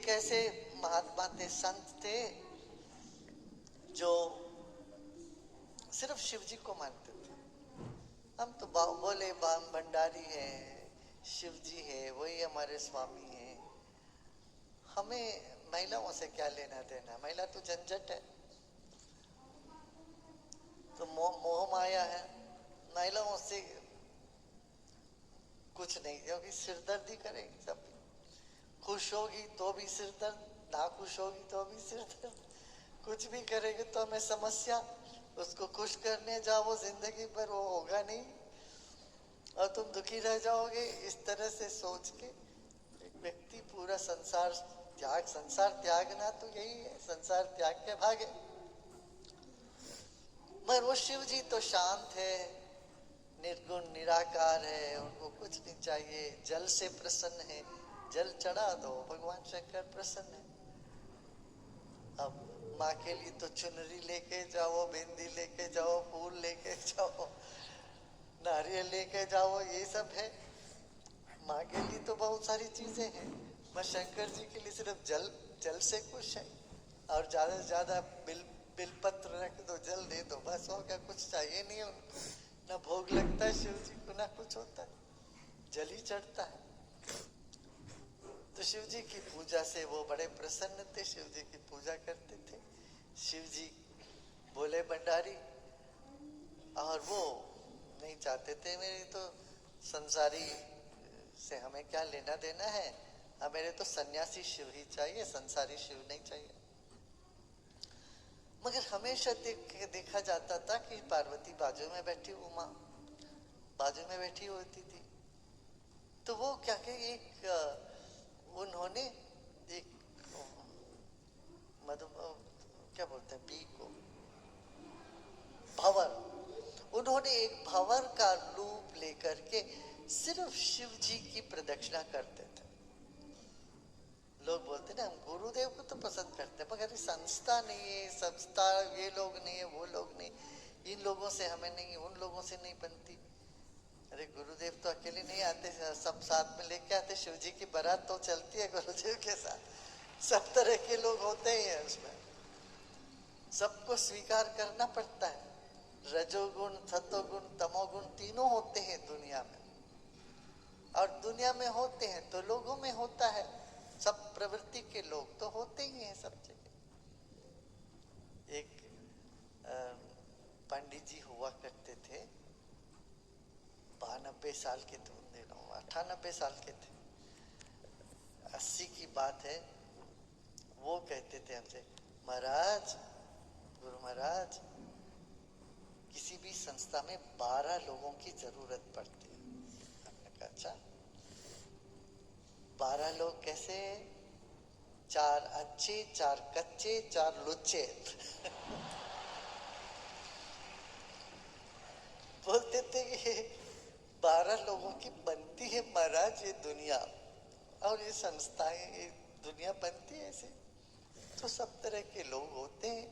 एक ऐसे महात्मा थे, संत थे, जो सिर्फ शिव जी को मानते थे। हम तो बोले बाम भंडारी है, शिव जी है, वही हमारे स्वामी है, हमें महिलाओं से क्या लेना देना, महिला तो झंझट है, तो मोह माया है, महिलाओं से कुछ नहीं, क्योंकि सिरदर्दी करेगी सब, खुश होगी तो भी सिरदर्द, ना खुश होगी तो भी सिरदर्द, कुछ भी करेगी तो हमें समस्या, उसको खुश करने जाओ जिंदगी पर वो होगा नहीं और तुम दुखी रह जाओगे। इस तरह से सोच के एक व्यक्ति पूरा संसार त्यागना तो यही है, संसार त्याग के भागे। मगर वो शिव जी तो शांत है, निर्गुण निराकार है, उनको कुछ नहीं चाहिए, जल से प्रसन्न है, जल चढ़ा दो, भगवान शंकर प्रसन्न है। अब माँ के लिए तो चुनरी लेके जाओ, बिंदी लेके जाओ, फूल लेके जाओ, नारियल लेके जाओ, ये सब है। माँ के लिए तो बहुत सारी चीजें हैं, मैं शंकर जी के लिए सिर्फ जल से खुश है, और ज्यादा से ज्यादा बिलपत्र रख दो, जल दे दो, बस हो गया, कुछ चाहिए नहीं उनको, ना भोग लगता है शिव जी को, ना कुछ होता है, जल ही चढ़ता है। तो शिव जी की पूजा से वो बड़े प्रसन्न थे, शिव जी की पूजा करते थे। शिव जी बोले भंडारी, और वो नहीं चाहते थे मेरी तो संसारी से हमें क्या लेना देना है, मेरे तो सन्यासी शिव ही चाहिए, संसारी शिव नहीं चाहिए। मगर हमेशा देखा जाता था कि पार्वती बाजू में बैठी, उमा बाजू में बैठी होती थी, तो वो क्या कि उन्होंने एक क्या बोलते हैं, पी को भंवर, उन्होंने एक भंवर का रूप लेकर के सिर्फ शिव जी की प्रदक्षिणा करते थे। लोग बोलते ना हम गुरुदेव को तो पसंद करते हैं, मगर संस्था नहीं है, संस्था ये लोग नहीं है, वो लोग नहीं, इन लोगों से हमें नहीं, उन लोगों से नहीं बनती। अरे गुरुदेव तो अकेले नहीं आते, सब साथ में लेके आते, शिव जी की बारात तो चलती है गुरुदेव के साथ, सब तरह के लोग होते ही हैं उसमें, सबको स्वीकार करना पड़ता है। रजोगुण, सतोगुण, तमोगुण तीनों होते हैं दुनिया में, और दुनिया में होते हैं तो लोगों में होता है, सब प्रवृत्ति के लोग तो होते ही हैं सब जगह। एक पंडित जी हुआ करते थे, 92 साल के थे उन दिनों, 98 साल के थे, 80 की बात है। वो कहते थे हमसे, महाराज, गुरु महाराज, किसी भी संस्था में 12 लोगों की जरूरत पड़ती है। हमने कहा अच्छा, 12 लोग कैसे? 4 अच्छे, 4 कच्चे, 4 लुच्चे। बोलते थे कि 12 लोगों की बनती है महाराज ये दुनिया, और ये संस्थाएं, ये दुनिया बनती है ऐसे, तो सब तरह के लोग होते हैं।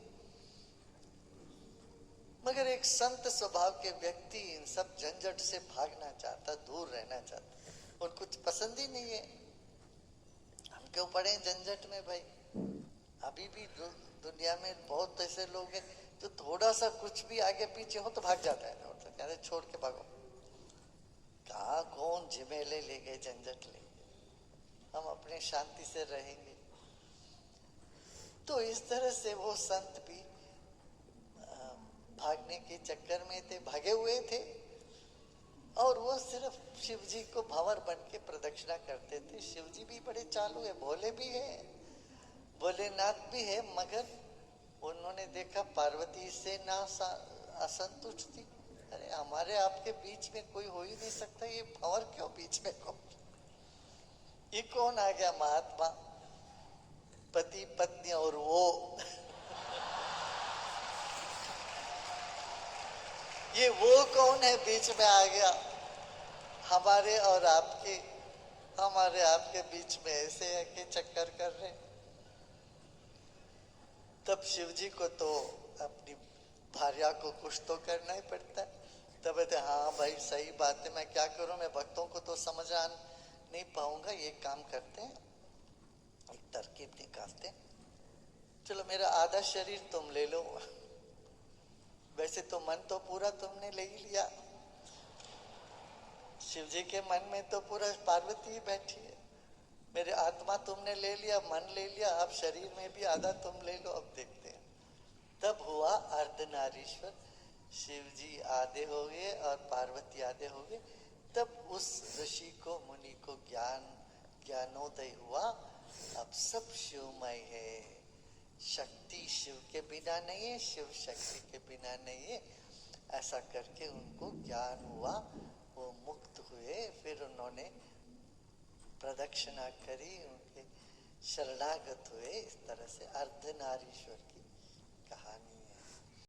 मगर एक संत स्वभाव के व्यक्ति इन सब झंझट से भागना चाहता, दूर रहना चाहता, उनको कुछ पसंद ही नहीं है। हम क्यों पड़े झंझट में भाई? अभी भी दुनिया में बहुत ऐसे लोग हैं जो थोड़ा सा कुछ भी आगे पीछे हो तो भाग जाता है, कहते छोड़ के भागो, कहाँ कौन झमेले ले गए, झंझट ले गए, हम अपने शांति से रहेंगे। तो इस तरह से वो संत भी भागने के चक्कर में थे, भागे हुए थे, और वो सिर्फ शिव जी को भंवर बन के प्रदक्षिणा करते थे। शिव जी भी बड़े चालू है, भोले भी है, भोलेनाथ भी है, मगर उन्होंने देखा पार्वती से ना असंतुष्ट थी। अरे हमारे आपके बीच में कोई हो ही नहीं सकता, ये भंवर क्यों बीच में को, ये कौन आ गया महात्मा, पति पत्नी और वो ये वो कौन है बीच में आ गया, हमारे और आपके, हमारे आपके बीच में ऐसे है कि चक्कर कर रहे। तब शिव जी को तो अपनी भार्या को कुछ तो करना ही पड़ता है। तब कहते हाँ भाई सही बात है, मैं क्या करूं, मैं भक्तों को तो समझा नहीं पाऊंगा, ये काम करते हैं, एक तरकीब निकालते, चलो मेरा आधा शरीर तुम ले लो, वैसे तो मन तो पूरा तुमने ले ही लिया, शिव जी के मन में तो पूरा पार्वती ही बैठी है, मेरे आत्मा तुमने ले लिया, मन ले लिया, अब शरीर में भी आधा तुम ले लो, अब देखते हैं। तब हुआ अर्धनारीश्वर, शिव जी आधे हो गए और पार्वती आधे हो गए। तब उस ऋषि को, मुनि को ज्ञानोदय हुआ, अब सब शिवमय है, शक्ति शिव के बिना नहीं है, शिव शक्ति के बिना नहीं है। ऐसा करके उनको ज्ञान हुआ, वो मुक्त हुए। फिर उन्होंने प्रदक्षिणा करी, उनके शरणागत हुए। इस तरह से अर्धनारीश्वर की